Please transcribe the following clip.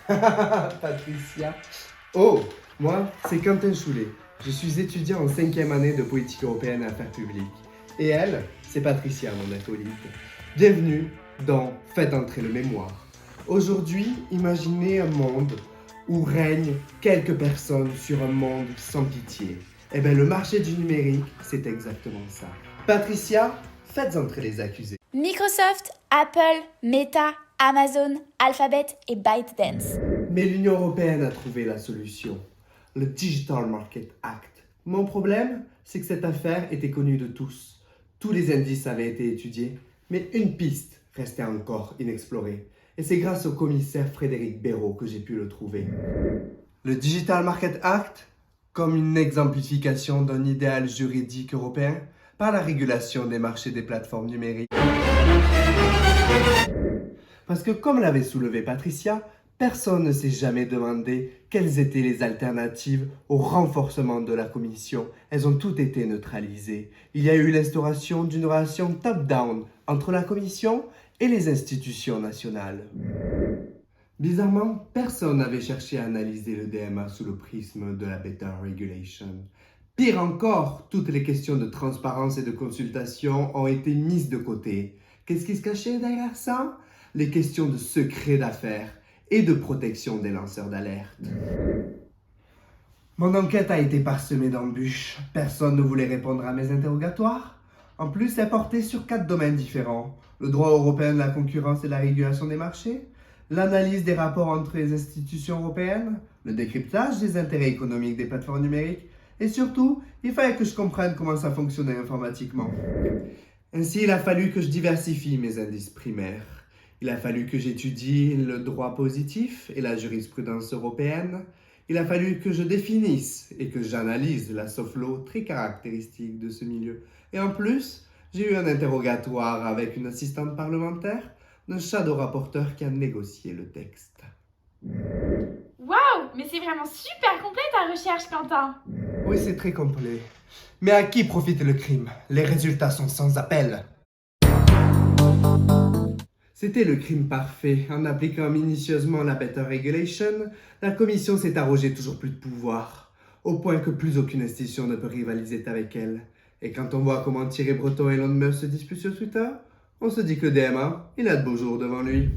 Patricia. Oh, moi, c'est Quentin Choulet. Je suis étudiant en 5e année de politique européenne et affaires publiques. Et elle, c'est Patricia, mon acolyte. Bienvenue dans Faites entrer le mémoire. Aujourd'hui, imaginez un monde où règnent quelques personnes sur un monde sans pitié. Eh bien, le marché du numérique, c'est exactement ça. Patricia, faites entrer les accusés. Microsoft, Apple, Meta, Amazon, Alphabet et ByteDance. Mais l'Union européenne a trouvé la solution, le Digital Market Act. Mon problème, c'est que cette affaire était connue de tous. Tous les indices avaient été étudiés, mais une piste restait encore inexplorée. Et c'est grâce au commissaire Frédéric Béraud que j'ai pu le trouver. Le Digital Market Act, comme une exemplification d'un idéal juridique européen, par la régulation des marchés des plateformes numériques. Parce que comme l'avait soulevé Patricia, personne ne s'est jamais demandé quelles étaient les alternatives au renforcement de la Commission. Elles ont toutes été neutralisées. Il y a eu l'instauration d'une relation top-down entre la Commission et les institutions nationales. Bizarrement, personne n'avait cherché à analyser le DMA sous le prisme de la Better Regulation. Pire encore, toutes les questions de transparence et de consultation ont été mises de côté. Qu'est-ce qui se cachait derrière ça? Les questions de secret d'affaires et de protection des lanceurs d'alerte. Mon enquête a été parsemée d'embûches. Personne ne voulait répondre à mes interrogatoires. En plus, elle portait sur 4 domaines différents. Le droit européen de la concurrence et de la régulation des marchés, l'analyse des rapports entre les institutions européennes, le décryptage des intérêts économiques des plateformes numériques, et surtout, il fallait que je comprenne comment ça fonctionnait informatiquement. Ainsi, il a fallu que je diversifie mes indices primaires. Il a fallu que j'étudie le droit positif et la jurisprudence européenne. Il a fallu que je définisse et que j'analyse la soft law très caractéristique de ce milieu. Et en plus, j'ai eu un interrogatoire avec une assistante parlementaire, un shadow rapporteur qui a négocié le texte. Waouh, mais c'est vraiment super complet ta recherche, Quentin. Oui, c'est très complet. Mais à qui profite le crime? Les résultats sont sans appel. C'était le crime parfait. En appliquant minutieusement la Better Regulation, la Commission s'est arrogée toujours plus de pouvoir, au point que plus aucune institution ne peut rivaliser avec elle. Et quand on voit comment Thierry Breton et Elon Musk se disputent sur Twitter, on se dit que le DMA, il a de beaux jours devant lui.